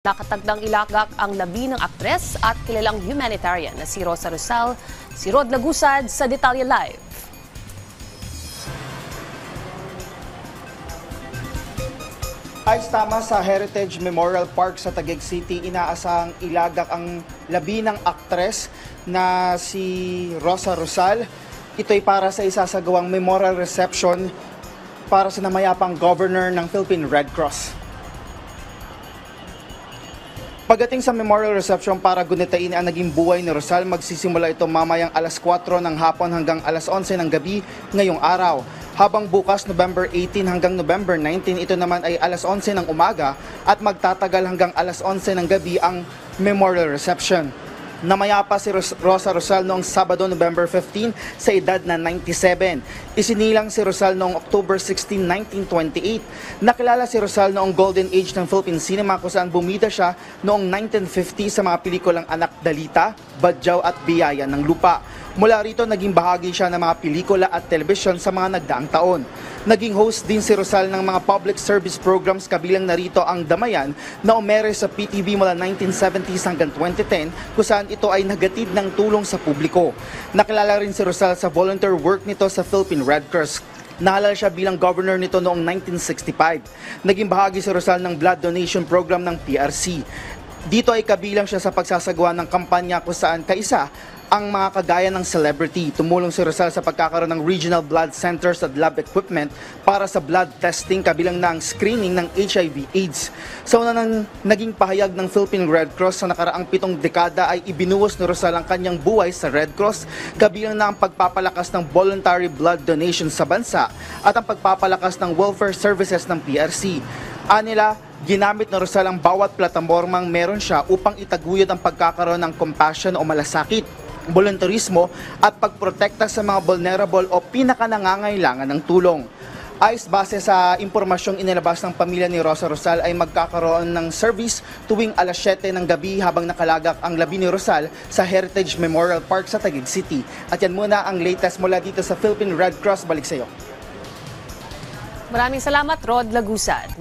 Nakatagdang ilagak ang labi ng aktres at kilalang humanitarian na si Rosa Rosal, si Rod Lagusad sa Detalye Live. Ayos tama sa Heritage Memorial Park sa Taguig City, inaasahang ilagak ang labi ng aktres na si Rosa Rosal. Ito'y para sa isasagawang memorial reception para sa namayapang governor ng Philippine Red Cross. Pagdating sa memorial reception para gunitain ang naging buhay ni Rosal, magsisimula ito mamayang alas 4 ng hapon hanggang alas 11 ng gabi ngayong araw. Habang bukas November 18 hanggang November 19, ito naman ay alas 11 ng umaga at magtatagal hanggang alas 11 ng gabi ang memorial reception. Namayapa si Rosa Rosal noong Sabado, November 15 sa edad na 97. Isinilang si Rosal noong October 16, 1928. Nakilala si Rosal noong Golden Age ng Philippine Cinema kung saan bumida siya noong 1950 sa mga pelikulang Anak Dalita, Badyaw at Biyaya ng Lupa. Mula rito, naging bahagi siya ng mga pelikula at telebisyon sa mga nagdaang taon. Naging host din si Rosal ng mga public service programs kabilang narito ang Damayan na umere sa PTV mula 1970s hanggang 2010 kung saan ito ay nagatid ng tulong sa publiko. Nakilala rin si Rosal sa volunteer work nito sa Philippine Red Cross. Nahalal siya bilang governor nito noong 1965. Naging bahagi si Rosal ng blood donation program ng PRC. Dito ay kabilang siya sa pagsasagawa ng kampanya kung saan kaisa ang mga kagaya ng celebrity. Tumulong si Rosal sa pagkakaroon ng regional blood centers at lab equipment para sa blood testing kabilang na ang screening ng HIV/AIDS. Sa una ng naging pahayag ng Philippine Red Cross sa nakaraang 7 dekada ay ibinuhos ni Rosal ang kanyang buhay sa Red Cross kabilang na ang pagpapalakas ng voluntary blood donation sa bansa at ang pagpapalakas ng welfare services ng PRC. Anila, ginamit ni Rosal ang bawat platapormang meron siya upang itaguyod ang pagkakaroon ng compassion o malasakit, volunteerismo at pagprotekta sa mga vulnerable o pinakanangangailangan ng tulong. Ayos base sa impormasyong inilabas ng pamilya ni Rosa Rosal ay magkakaroon ng service tuwing alas 7 ng gabi habang nakalagak ang labi ni Rosal sa Heritage Memorial Park sa Taguig City. At yan muna ang latest mula dito sa Philippine Red Cross. Balik sa iyo. Maraming salamat, Rod Lagusad.